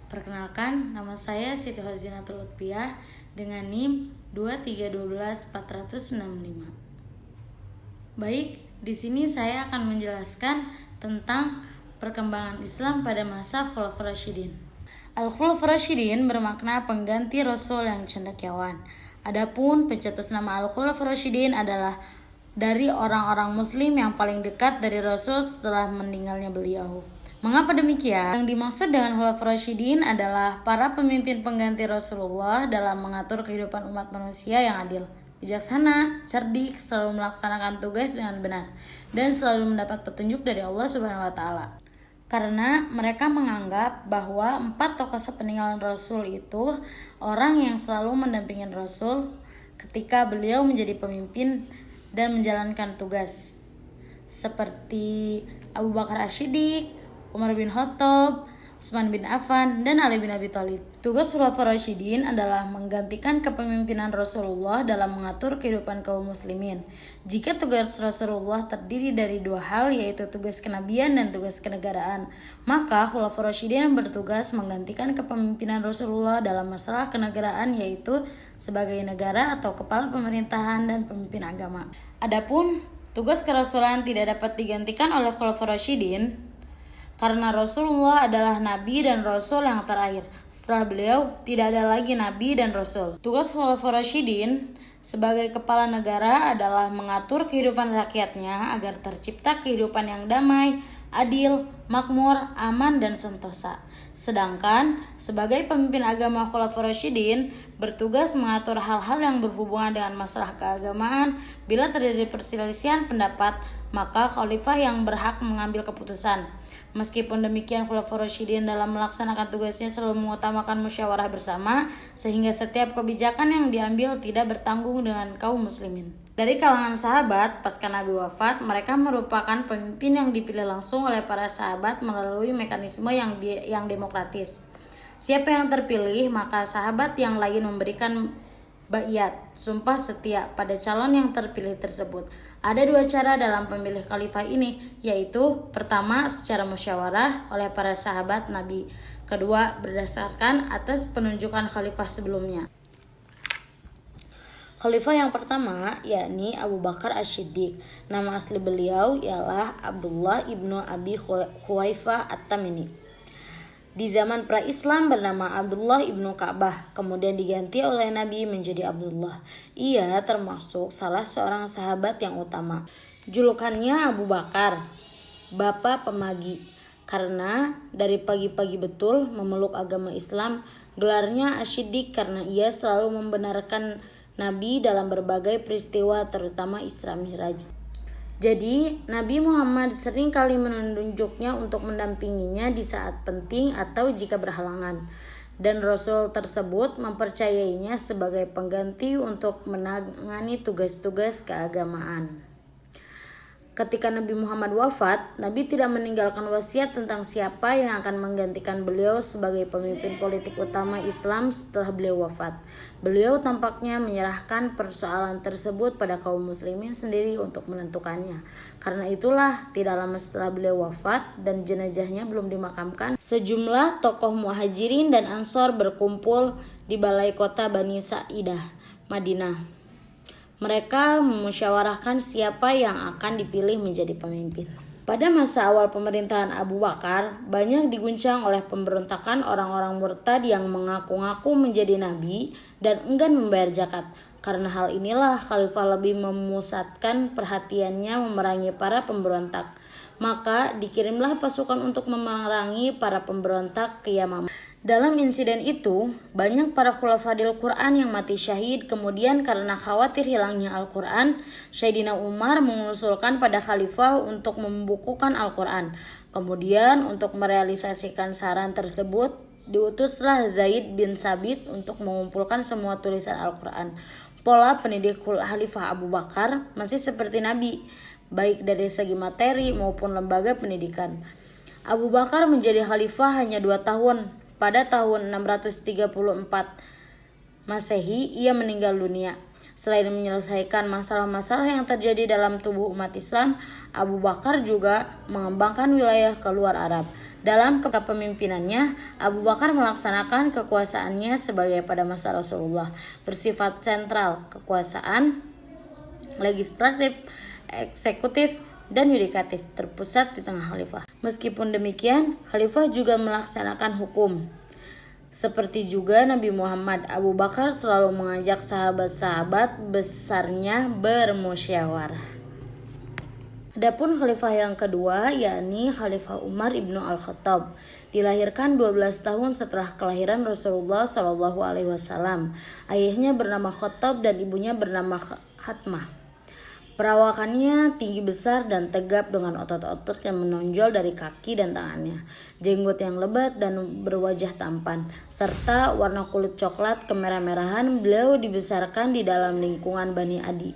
Perkenalkan, nama saya Siti Hozinatul Lutfiah dengan NIM 2312465. Baik, di sini saya akan menjelaskan tentang perkembangan Islam pada masa Khulafaur Rasyidin. Al-Khulafaur Rasyidin bermakna pengganti Rasul yang cendekiawan. Adapun pencetus nama Al-Khulafaur Rasyidin adalah dari orang-orang Muslim yang paling dekat dari Rasul setelah meninggalnya beliau. Mengapa demikian? Yang dimaksud dengan Khulafaur Rasyidin adalah para pemimpin pengganti Rasulullah dalam mengatur kehidupan umat manusia yang adil, bijaksana, cerdik, selalu melaksanakan tugas dengan benar, dan selalu mendapat petunjuk dari Allah Subhanahu wa Ta'ala. Karena mereka menganggap bahwa 4 tokoh sepeninggalan Rasul itu orang yang selalu mendampingi Rasul ketika beliau menjadi pemimpin dan menjalankan tugas, seperti Abu Bakar As-Siddiq, Umar bin Khattab, Utsman bin Affan, dan Ali bin Abi Thalib. Tugas Khulafaur Rasyidin adalah menggantikan kepemimpinan Rasulullah dalam mengatur kehidupan kaum muslimin. Jika tugas Rasulullah terdiri dari 2 hal, yaitu tugas kenabian dan tugas kenegaraan, maka Khulafaur Rasyidin bertugas menggantikan kepemimpinan Rasulullah dalam masalah kenegaraan, yaitu sebagai negara atau kepala pemerintahan dan pemimpin agama. Adapun tugas kerasulan tidak dapat digantikan oleh Khulafaur Rasyidin karena Rasulullah adalah Nabi dan Rasul yang terakhir. Setelah beliau, tidak ada lagi Nabi dan Rasul. Tugas Khulafaur Rasyidin sebagai kepala negara adalah mengatur kehidupan rakyatnya agar tercipta kehidupan yang damai, adil, makmur, aman, dan sentosa. Sedangkan sebagai pemimpin agama, Khulafaur Rasyidin bertugas mengatur hal-hal yang berhubungan dengan masalah keagamaan. Bila terjadi perselisihan pendapat, maka khalifah yang berhak mengambil keputusan. Meskipun demikian, Khulafaur Rasyidin dalam melaksanakan tugasnya selalu mengutamakan musyawarah bersama, sehingga setiap kebijakan yang diambil tidak bertanggung dengan kaum muslimin. Dari kalangan sahabat, pasca Nabi wafat, mereka merupakan pemimpin yang dipilih langsung oleh para sahabat melalui mekanisme yang demokratis. Siapa yang terpilih, maka sahabat yang lain memberikan baiat, sumpah setia pada calon yang terpilih tersebut. Ada 2 cara dalam pemilih khalifah ini, yaitu pertama secara musyawarah oleh para sahabat Nabi, kedua berdasarkan atas penunjukan khalifah sebelumnya. Khalifah yang pertama yakni Abu Bakar As-Siddiq. Nama asli beliau ialah Abdullah ibnu Abi Khuwaifah At-Tamimi. Di zaman pra-Islam bernama Abdullah ibnu Ka'bah, kemudian diganti oleh Nabi menjadi Abdullah. Ia termasuk salah seorang sahabat yang utama. Julukannya Abu Bakar, Bapak Pemagi, karena dari pagi-pagi betul memeluk agama Islam. Gelarnya As-Siddiq karena ia selalu membenarkan Nabi dalam berbagai peristiwa, terutama Isra Mi'raj. Jadi, Nabi Muhammad sering kali menunjuknya untuk mendampinginya di saat penting atau jika berhalangan. Dan Rasul tersebut mempercayainya sebagai pengganti untuk menangani tugas-tugas keagamaan. Ketika Nabi Muhammad wafat, Nabi tidak meninggalkan wasiat tentang siapa yang akan menggantikan beliau sebagai pemimpin politik utama Islam setelah beliau wafat. Beliau tampaknya menyerahkan persoalan tersebut pada kaum muslimin sendiri untuk menentukannya. Karena itulah, tidak lama setelah beliau wafat dan jenazahnya belum dimakamkan, sejumlah tokoh Muhajirin dan Ansor berkumpul di balai kota Bani Sa'idah, Madinah. Mereka memusyawarahkan siapa yang akan dipilih menjadi pemimpin. Pada masa awal pemerintahan Abu Bakar, banyak diguncang oleh pemberontakan orang-orang murtad yang mengaku-ngaku menjadi nabi dan enggan membayar zakat. Karena hal inilah khalifah lebih memusatkan perhatiannya memerangi para pemberontak. Maka dikirimlah pasukan untuk memerangi para pemberontak ke Yamamah. Dalam insiden itu, banyak para khulafadil Quran yang mati syahid. Kemudian karena khawatir hilangnya Al-Quran, Sayyidina Umar mengusulkan pada khalifah untuk membukukan Al-Quran. Kemudian untuk merealisasikan saran tersebut, diutuslah Zaid bin Sabit untuk mengumpulkan semua tulisan Al-Quran. Pola pendidik Khalifah Abu Bakar masih seperti Nabi, baik dari segi materi maupun lembaga pendidikan. Abu Bakar menjadi khalifah hanya 2 tahun. Pada tahun 634 Masehi ia meninggal dunia. Selain menyelesaikan masalah-masalah yang terjadi dalam tubuh umat Islam, Abu Bakar juga mengembangkan wilayah ke luar Arab. Dalam kepemimpinannya, Abu Bakar melaksanakan kekuasaannya sebagai pada masa Rasulullah, bersifat sentral kekuasaan legislatif, eksekutif, dan yudikatif terpusat di tengah khalifah. Meskipun demikian, khalifah juga melaksanakan hukum. Seperti juga Nabi Muhammad, Abu Bakar selalu mengajak sahabat-sahabat besarnya bermusyawarah. Adapun khalifah yang kedua, yakni Khalifah Umar ibnu Al-Khattab, dilahirkan 12 tahun setelah kelahiran Rasulullah SAW. Ayahnya bernama Khattab dan ibunya bernama Khatmah. Perawakannya tinggi besar dan tegap dengan otot-otot yang menonjol dari kaki dan tangannya, jenggot yang lebat dan berwajah tampan, serta warna kulit coklat kemerah-merahan. Beliau dibesarkan di dalam lingkungan Bani Adi,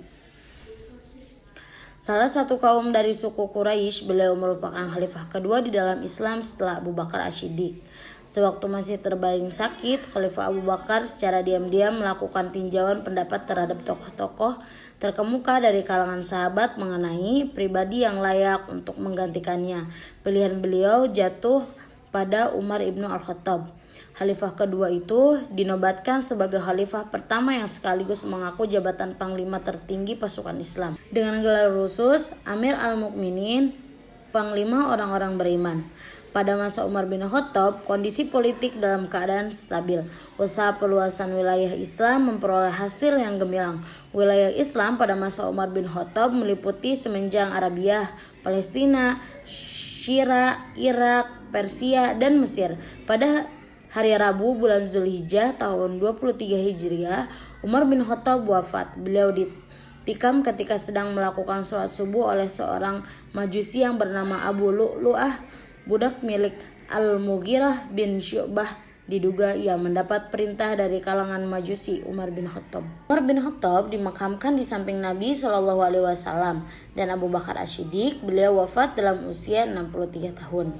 salah satu kaum dari suku Quraisy. Beliau merupakan khalifah kedua di dalam Islam setelah Abu Bakar As-Siddiq. Sewaktu masih terbaring sakit, Khalifah Abu Bakar secara diam-diam melakukan tinjauan pendapat terhadap tokoh-tokoh terkemuka dari kalangan sahabat mengenai pribadi yang layak untuk menggantikannya. Pilihan beliau jatuh pada Umar ibnu Al-Khattab. Khalifah kedua itu dinobatkan sebagai khalifah pertama yang sekaligus mengaku jabatan panglima tertinggi pasukan Islam, dengan gelar khusus Amir al-Mukminin, panglima orang-orang beriman. Pada masa Umar bin Khattab, kondisi politik dalam keadaan stabil. Usaha perluasan wilayah Islam memperoleh hasil yang gemilang. Wilayah Islam pada masa Umar bin Khattab meliputi semenjang Arabia, Palestina, Syria, Irak, Persia, dan Mesir. Pada hari Rabu bulan Zulhijjah tahun 23 Hijriah, Umar bin Khattab wafat. Beliau ditikam ketika sedang melakukan sholat subuh oleh seorang majusi yang bernama Abu Lu'lu'ah, budak milik Al-Mughirah bin Syu'bah. Diduga ia mendapat perintah dari kalangan majusi Umar bin Khattab. Umar bin Khattab dimakamkan di samping Nabi SAW dan Abu Bakar As-Siddiq. Beliau wafat dalam usia 63 tahun.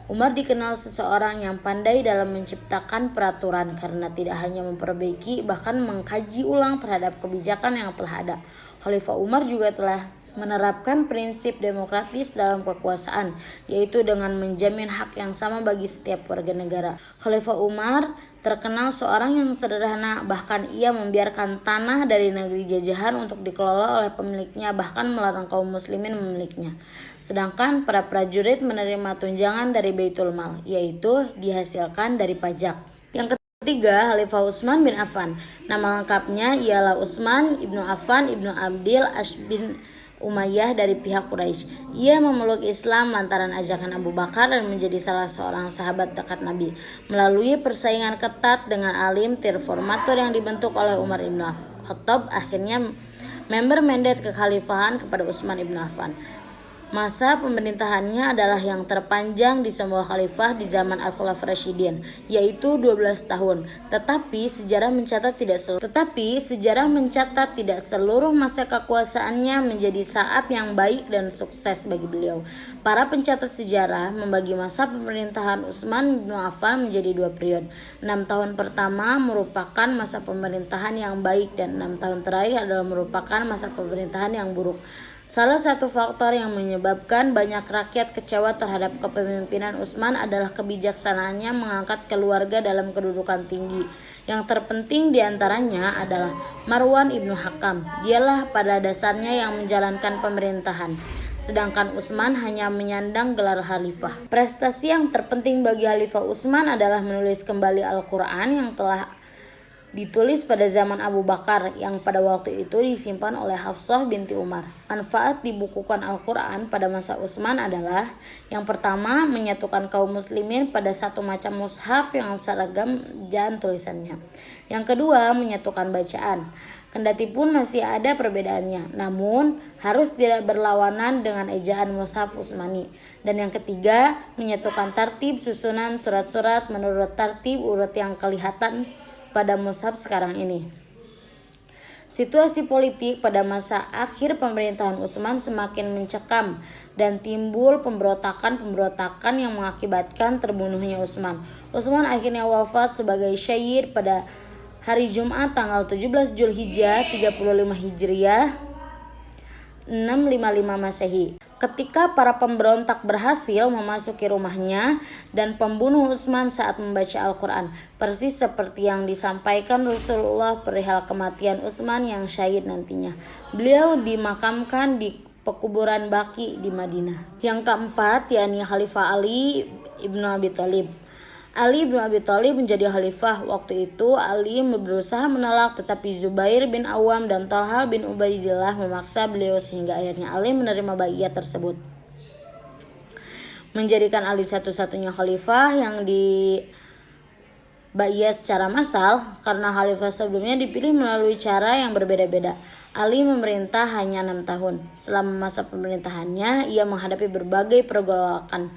Umar dikenal seseorang yang pandai dalam menciptakan peraturan karena tidak hanya memperbaiki, bahkan mengkaji ulang terhadap kebijakan yang telah ada. Khalifah Umar juga telah menerapkan prinsip demokratis dalam kekuasaan, yaitu dengan menjamin hak yang sama bagi setiap warga negara. Khalifah Umar terkenal seorang yang sederhana, bahkan ia membiarkan tanah dari negeri jajahan untuk dikelola oleh pemiliknya, bahkan melarang kaum muslimin memilikinya. Sedangkan para prajurit menerima tunjangan dari Baitul Mal, yaitu dihasilkan dari pajak. Yang ketiga, Khalifah Utsman bin Affan. Nama lengkapnya ialah Utsman ibnu Affan ibnu Abdil Asy bin Umayyah dari pihak Quraisy. Ia memeluk Islam lantaran ajakan Abu Bakar dan menjadi salah seorang sahabat dekat Nabi. Melalui persaingan ketat dengan alim terformator yang dibentuk oleh Umar ibn Khattab, akhirnya member mandat kekhalifahan kepada Utsman ibn Affan. Masa pemerintahannya adalah yang terpanjang di semua khalifah di zaman Al-Khulafaur Rasyidin, yaitu 12 tahun. Tetapi sejarah mencatat tidak seluruh masa kekuasaannya menjadi saat yang baik dan sukses bagi beliau. Para pencatat sejarah membagi masa pemerintahan Utsman bin Affan menjadi 2 periode. 6 tahun pertama merupakan masa pemerintahan yang baik dan 6 tahun terakhir adalah merupakan masa pemerintahan yang buruk. Salah satu faktor yang menyebabkan banyak rakyat kecewa terhadap kepemimpinan Utsman adalah kebijaksanaannya mengangkat keluarga dalam kedudukan tinggi. Yang terpenting diantaranya adalah Marwan ibnu Hakam. Dialah pada dasarnya yang menjalankan pemerintahan, sedangkan Utsman hanya menyandang gelar khalifah. Prestasi yang terpenting bagi Khalifah Utsman adalah menulis kembali Al-Quran yang telah ditulis pada zaman Abu Bakar, yang pada waktu itu disimpan oleh Hafsah binti Umar. Manfaat dibukukan Al-Quran pada masa Utsman adalah: yang pertama, menyatukan kaum muslimin pada satu macam mushaf yang seragam dan tulisannya. Yang kedua, menyatukan bacaan, kendati pun masih ada perbedaannya, namun harus tidak berlawanan dengan ejaan mushaf Utsmani. Dan yang ketiga, menyatukan tartib susunan surat-surat menurut tartib urut yang kelihatan pada mushaf sekarang ini. Situasi politik pada masa akhir pemerintahan Utsman semakin mencekam dan timbul pemberontakan yang mengakibatkan terbunuhnya Utsman. Utsman akhirnya wafat sebagai syahid pada hari Jumat tanggal 17 Zulhijjah 35 Hijriah 655 Masehi. Ketika para pemberontak berhasil memasuki rumahnya dan pembunuh Utsman saat membaca Al-Quran, persis seperti yang disampaikan Rasulullah perihal kematian Utsman yang syahid nantinya. Beliau dimakamkan di pekuburan Baqi di Madinah. Yang keempat, yakni Khalifah Ali ibnu Abi Thalib. Ali bin Abi Thalib menjadi khalifah. Waktu itu Ali berusaha menolak, tetapi Zubair bin Awam dan Talha bin Ubaidillah memaksa beliau sehingga akhirnya Ali menerima baiat tersebut, menjadikan Ali satu-satunya khalifah yang baiat secara massal, karena khalifah sebelumnya dipilih melalui cara yang berbeda-beda. Ali memerintah hanya 6 tahun. Selama masa pemerintahannya, ia menghadapi berbagai pergolakan.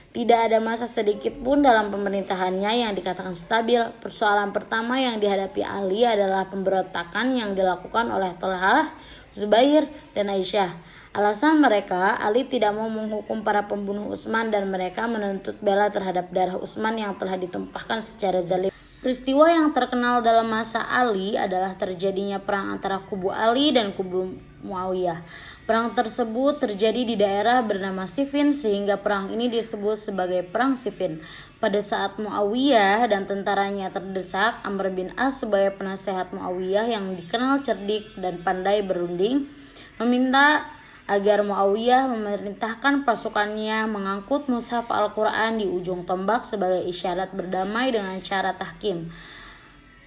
Tidak ada masa sedikit pun dalam pemerintahannya yang dikatakan stabil. Persoalan pertama yang dihadapi Ali adalah pemberontakan yang dilakukan oleh Talha, Zubair, dan Aisyah. Alasan mereka, Ali tidak mau menghukum para pembunuh Utsman dan mereka menuntut bela terhadap darah Utsman yang telah ditumpahkan secara zalim. Peristiwa yang terkenal dalam masa Ali adalah terjadinya perang antara kubu Ali dan kubu Muawiyah. Perang tersebut terjadi di daerah bernama Siffin sehingga perang ini disebut sebagai Perang Siffin. Pada saat Muawiyah dan tentaranya terdesak, Amr bin As sebagai penasehat Muawiyah yang dikenal cerdik dan pandai berunding, meminta agar Muawiyah memerintahkan pasukannya mengangkut mushaf Al-Quran di ujung tombak sebagai isyarat berdamai dengan cara tahkim.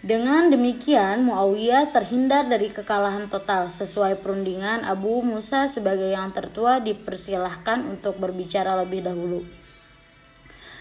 Dengan demikian, Muawiyah terhindar dari kekalahan total. Sesuai perundingan, Abu Musa sebagai yang tertua dipersilahkan untuk berbicara lebih dahulu.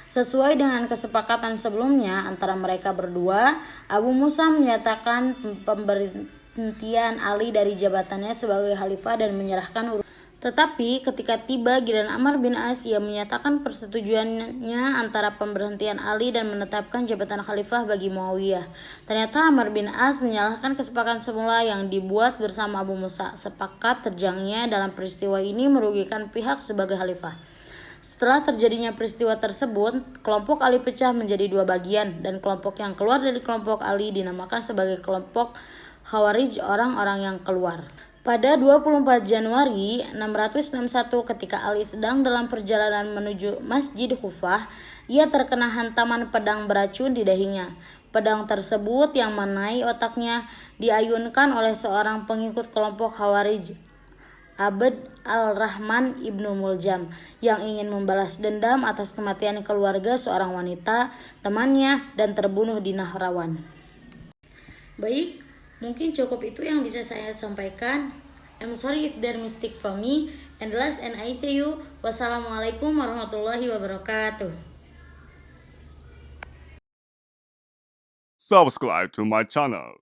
Sesuai dengan kesepakatan sebelumnya antara mereka berdua, Abu Musa menyatakan pemberhentian Ali dari jabatannya sebagai khalifah dan menyerahkan Tetapi ketika tiba giliran Amr bin As, ia menyatakan persetujuannya antara pemberhentian Ali dan menetapkan jabatan khalifah bagi Muawiyah. Ternyata Amr bin As menyalahkan kesepakatan semula yang dibuat bersama Abu Musa. Sepakat terjangnya dalam peristiwa ini merugikan pihak sebagai khalifah. Setelah terjadinya peristiwa tersebut, kelompok Ali pecah menjadi dua bagian dan kelompok yang keluar dari kelompok Ali dinamakan sebagai kelompok Khawarij, orang-orang yang keluar. Pada 24 Januari 661 ketika Ali sedang dalam perjalanan menuju Masjid Kufah, ia terkena hantaman pedang beracun di dahinya. Pedang tersebut yang mengenai otaknya diayunkan oleh seorang pengikut kelompok Khawarij, Abd al-Rahman ibnu Muljam, yang ingin membalas dendam atas kematian keluarga seorang wanita, temannya, dan terbunuh di Nahrawan. Baik, mungkin cukup itu yang bisa saya sampaikan. I'm sorry if there mistake from me. And last and I say you, wassalamualaikum warahmatullahi wabarakatuh. Subscribe to my channel.